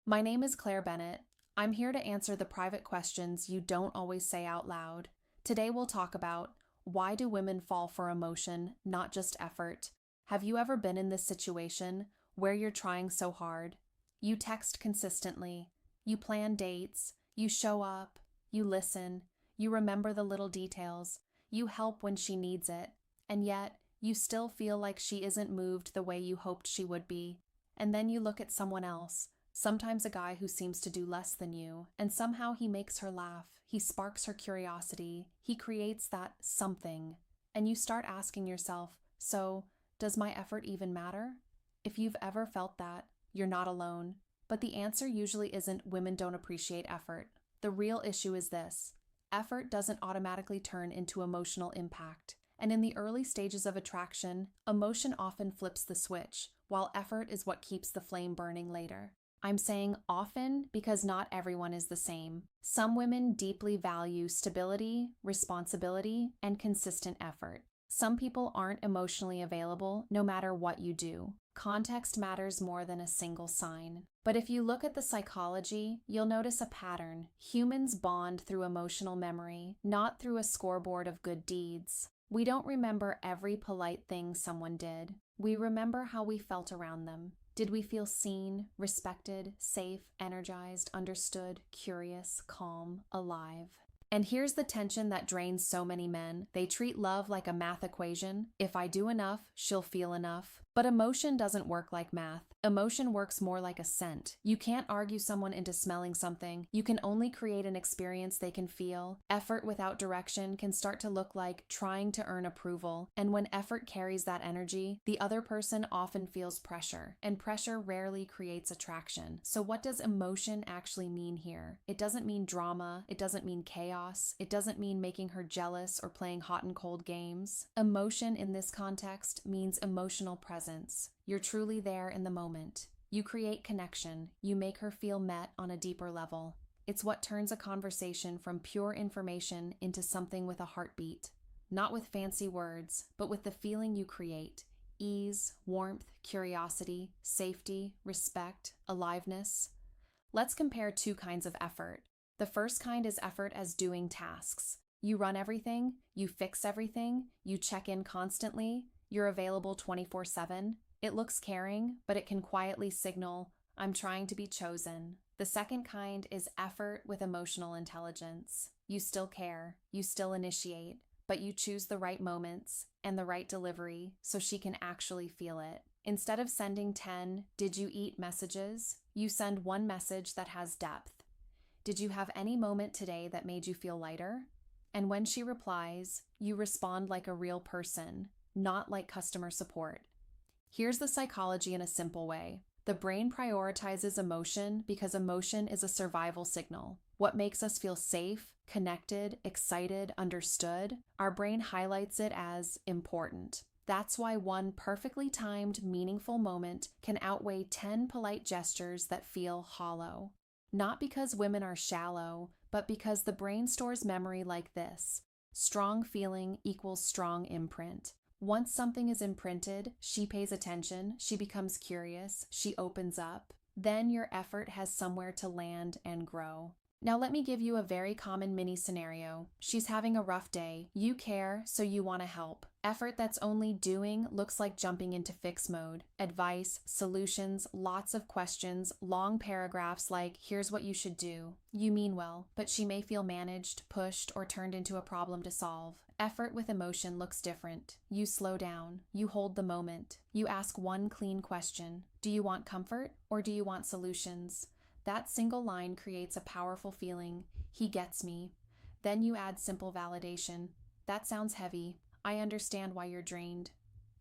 My name is Claire Bennett. I'm here to answer the private questions you don't always say out loud. Today we'll talk about why do women fall for emotion, not just effort? Have you ever been in this situation where you're trying so hard? You text consistently, you plan dates, you show up, you listen, you remember the little details, you help when she needs it, and yet you still feel like she isn't moved the way you hoped she would be. And then you look at someone else, sometimes a guy who seems to do less than you, and somehow he makes her laugh, he sparks her curiosity, he creates that something. And you start asking yourself, so, does my effort even matter? If you've ever felt that, you're not alone. But the answer usually isn't women don't appreciate effort. The real issue is this: effort doesn't automatically turn into emotional impact. And in the early stages of attraction, emotion often flips the switch, while effort is what keeps the flame burning later. I'm saying often because not everyone is the same. Some women deeply value stability, responsibility, and consistent effort. Some people aren't emotionally available no matter what you do. Context matters more than a single sign. But if you look at the psychology, you'll notice a pattern. Humans bond through emotional memory, not through a scoreboard of good deeds. We don't remember every polite thing someone did. We remember how we felt around them. Did we feel seen, respected, safe, energized, understood, curious, calm, alive? And here's the tension that drains so many men. They treat love like a math equation. If I do enough, she'll feel enough. But emotion doesn't work like math. Emotion works more like a scent. You can't argue someone into smelling something. You can only create an experience they can feel. Effort without direction can start to look like trying to earn approval. And when effort carries that energy, the other person often feels pressure. And pressure rarely creates attraction. So what does emotion actually mean here? It doesn't mean drama. It doesn't mean chaos. It doesn't mean making her jealous or playing hot and cold games. Emotion in this context means emotional presence. You're truly there in the moment. You create connection. You make her feel met on a deeper level. It's what turns a conversation from pure information into something with a heartbeat. Not with fancy words, but with the feeling you create. Ease, warmth, curiosity, safety, respect, aliveness. Let's compare two kinds of effort. The first kind is effort as doing tasks. You run everything, you fix everything, you check in constantly, you're available 24/7. It looks caring, but it can quietly signal, I'm trying to be chosen. The second kind is effort with emotional intelligence. You still care, you still initiate, but you choose the right moments and the right delivery so she can actually feel it. Instead of sending 10 "did you eat" messages, you send one message that has depth. Did you have any moment today that made you feel lighter? And when she replies, you respond like a real person, not like customer support. Here's the psychology in a simple way. The brain prioritizes emotion because emotion is a survival signal. What makes us feel safe, connected, excited, understood, our brain highlights it as important. That's why one perfectly timed, meaningful moment can outweigh 10 polite gestures that feel hollow. Not because women are shallow, but because the brain stores memory like this. Strong feeling equals strong imprint. Once something is imprinted, she pays attention, she becomes curious, she opens up. Then your effort has somewhere to land and grow. Now let me give you a very common mini scenario. She's having a rough day. You care, so you want to help. Effort that's only doing looks like jumping into fix mode. Advice, solutions, lots of questions, long paragraphs like, here's what you should do. You mean well, but she may feel managed, pushed, or turned into a problem to solve. Effort with emotion looks different. You slow down. You hold the moment. You ask one clean question. Do you want comfort or do you want solutions? That single line creates a powerful feeling. He gets me. Then you add simple validation. That sounds heavy. I understand why you're drained.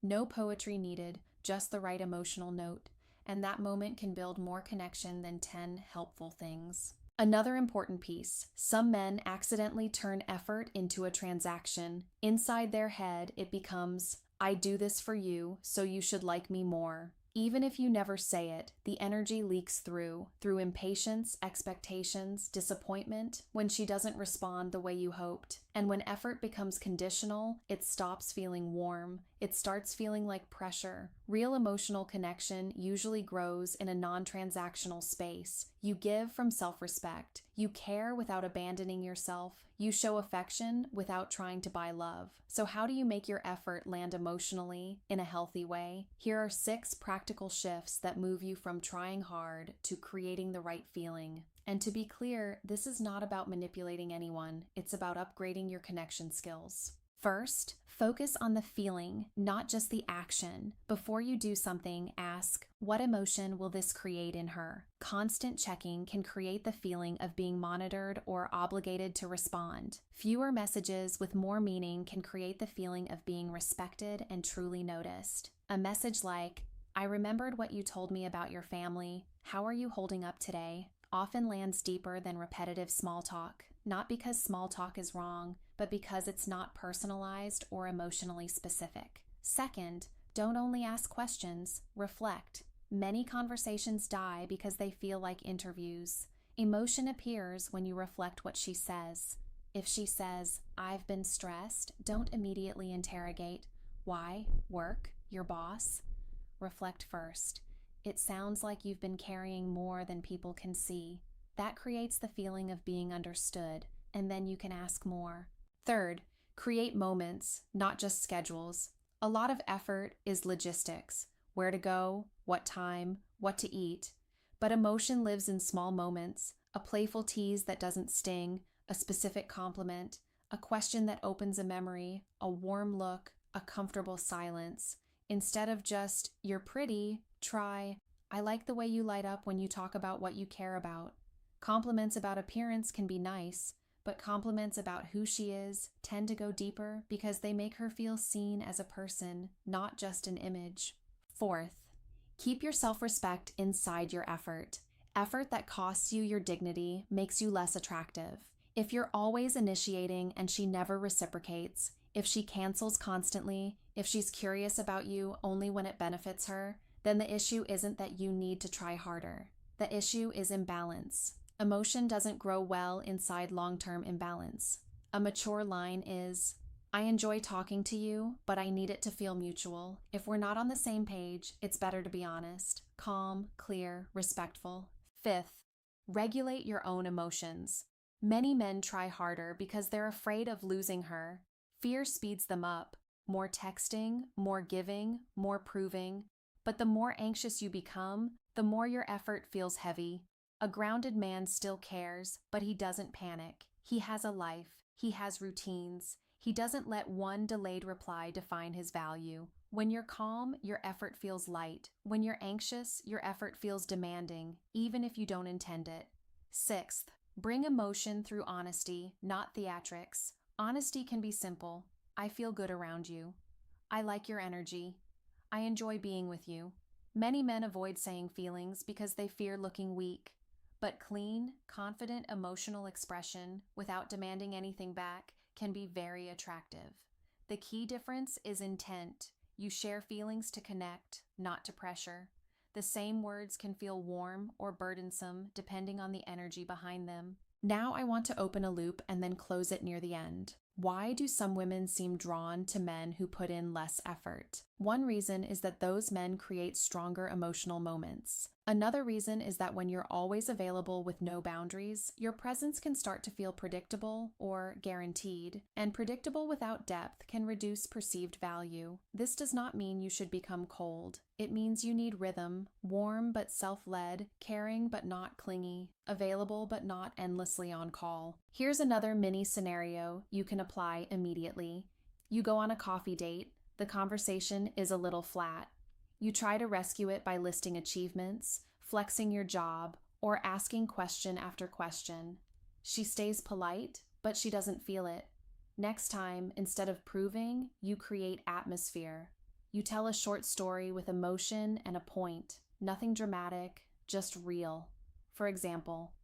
No poetry needed, just the right emotional note. And that moment can build more connection than 10 helpful things. Another important piece. Some men accidentally turn effort into a transaction. Inside their head, it becomes, I do this for you, so you should like me more. Even if you never say it, the energy leaks through impatience, expectations, disappointment, when she doesn't respond the way you hoped. And when effort becomes conditional, it stops feeling warm. It starts feeling like pressure. Real emotional connection usually grows in a non-transactional space. You give from self-respect. You care without abandoning yourself. You show affection without trying to buy love. So how do you make your effort land emotionally in a healthy way? Here are 6 practical shifts that move you from trying hard to creating the right feeling. And to be clear, this is not about manipulating anyone. It's about upgrading your connection skills. First, focus on the feeling, not just the action. Before you do something, ask, what emotion will this create in her? Constant checking can create the feeling of being monitored or obligated to respond. Fewer messages with more meaning can create the feeling of being respected and truly noticed. A message like, I remembered what you told me about your family. How are you holding up today? Often lands deeper than repetitive small talk, not because small talk is wrong, but because it's not personalized or emotionally specific. Second, don't only ask questions, reflect. Many conversations die because they feel like interviews. Emotion appears when you reflect what she says. If she says, I've been stressed, don't immediately interrogate. Why? Work? Your boss? Reflect first. It sounds like you've been carrying more than people can see. That creates the feeling of being understood, and then you can ask more. Third, create moments, not just schedules. A lot of effort is logistics. Where to go, what time, what to eat. But emotion lives in small moments. A playful tease that doesn't sting, a specific compliment, a question that opens a memory, a warm look, a comfortable silence. Instead of just, you're pretty, try, I like the way you light up when you talk about what you care about. Compliments about appearance can be nice, but compliments about who she is tend to go deeper because they make her feel seen as a person, not just an image. Fourth, keep your self-respect inside your effort. Effort that costs you your dignity makes you less attractive. If you're always initiating and she never reciprocates, if she cancels constantly, if she's curious about you only when it benefits her, then the issue isn't that you need to try harder. The issue is imbalance. Emotion doesn't grow well inside long-term imbalance. A mature line is, I enjoy talking to you, but I need it to feel mutual. If we're not on the same page, it's better to be honest, calm, clear, respectful. Fifth, regulate your own emotions. Many men try harder because they're afraid of losing her. Fear speeds them up. More texting, more giving, more proving. But the more anxious you become, the more your effort feels heavy. A grounded man still cares, but he doesn't panic. He has a life. He has routines. He doesn't let one delayed reply define his value. When you're calm, your effort feels light. When you're anxious, your effort feels demanding, even if you don't intend it. Sixth, bring emotion through honesty, not theatrics. Honesty can be simple. I feel good around you. I like your energy. I enjoy being with you. Many men avoid saying feelings because they fear looking weak. But clean, confident emotional expression without demanding anything back can be very attractive. The key difference is intent. You share feelings to connect, not to pressure. The same words can feel warm or burdensome depending on the energy behind them. Now I want to open a loop and then close it near the end. Why do some women seem drawn to men who put in less effort? One reason is that those men create stronger emotional moments. Another reason is that when you're always available with no boundaries, your presence can start to feel predictable or guaranteed, and predictable without depth can reduce perceived value. This does not mean you should become cold. It means you need rhythm, warm but self-led, caring but not clingy, available but not endlessly on call. Here's another mini scenario you can apply immediately. You go on a coffee date. The conversation is a little flat. You try to rescue it by listing achievements, flexing your job, or asking question after question. She stays polite, but she doesn't feel it. Next time, instead of proving, you create atmosphere. You tell a short story with emotion and a point. Nothing dramatic, just real. For example,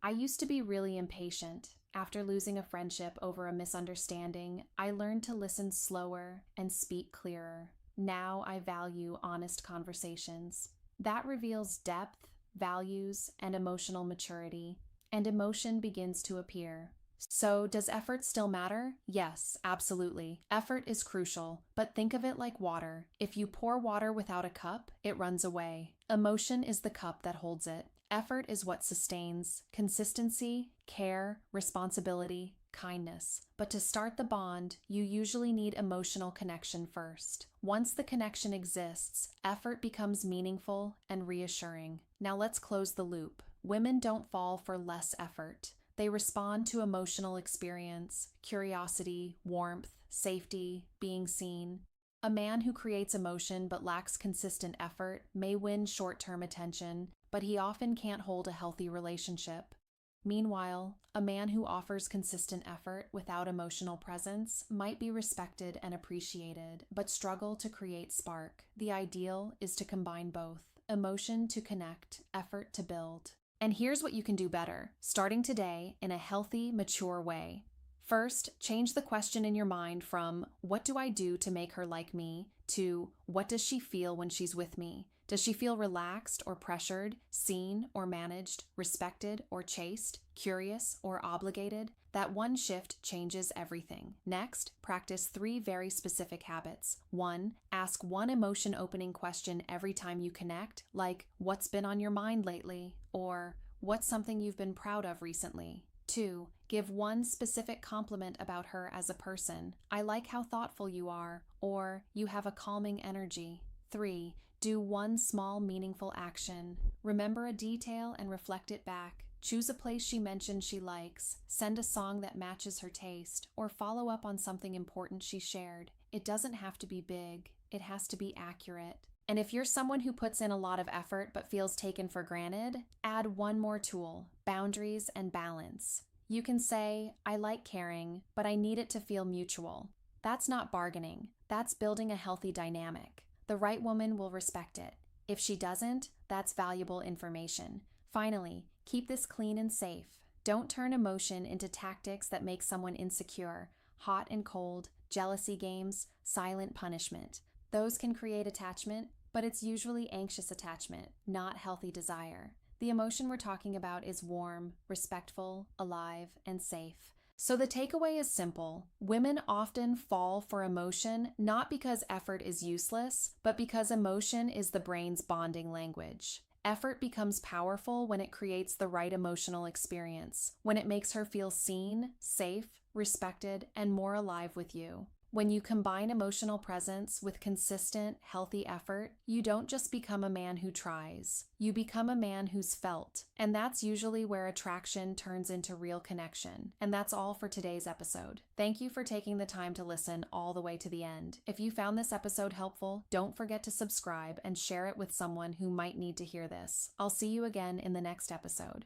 I used to be really impatient. After losing a friendship over a misunderstanding, I learned to listen slower and speak clearer. Now I value honest conversations. That reveals depth, values, and emotional maturity, and emotion begins to appear. So, does effort still matter? Yes, absolutely. Effort is crucial, but think of it like water. If you pour water without a cup, it runs away. Emotion is the cup that holds it. Effort is what sustains consistency, care, responsibility, kindness. But to start the bond, you usually need emotional connection first. Once the connection exists, effort becomes meaningful and reassuring. Now let's close the loop. Women don't fall for less effort. They respond to emotional experience, curiosity, warmth, safety, being seen. A man who creates emotion but lacks consistent effort may win short-term attention, but he often can't hold a healthy relationship. Meanwhile, a man who offers consistent effort without emotional presence might be respected and appreciated, but struggle to create spark. The ideal is to combine both: emotion to connect, effort to build. And here's what you can do better, starting today in a healthy, mature way. First, change the question in your mind from "what do I do to make her like me?" to "what does she feel when she's with me?" Does she feel relaxed or pressured, seen or managed, respected or chased, curious or obligated? That one shift changes everything. Next, practice 3 very specific habits. 1. Ask one emotion opening question every time you connect, like, "What's been on your mind lately?" or "What's something you've been proud of recently?" 2. Give one specific compliment about her as a person. "I like how thoughtful you are," or "You have a calming energy." 3. Do one small, meaningful action. Remember a detail and reflect it back. Choose a place she mentioned she likes, send a song that matches her taste, or follow up on something important she shared. It doesn't have to be big. It has to be accurate. And if you're someone who puts in a lot of effort but feels taken for granted, add one more tool: boundaries and balance. You can say, "I like caring, but I need it to feel mutual." That's not bargaining. That's building a healthy dynamic. The right woman will respect it. If she doesn't, that's valuable information. Finally, keep this clean and safe. Don't turn emotion into tactics that make someone insecure: hot and cold, jealousy games, silent punishment. Those can create attachment, but it's usually anxious attachment, not healthy desire. The emotion we're talking about is warm, respectful, alive, and safe. So the takeaway is simple. Women often fall for emotion not because effort is useless, but because emotion is the brain's bonding language. Effort becomes powerful when it creates the right emotional experience, when it makes her feel seen, safe, respected, and more alive with you. When you combine emotional presence with consistent, healthy effort, you don't just become a man who tries. You become a man who's felt. And that's usually where attraction turns into real connection. And that's all for today's episode. Thank you for taking the time to listen all the way to the end. If you found this episode helpful, don't forget to subscribe and share it with someone who might need to hear this. I'll see you again in the next episode.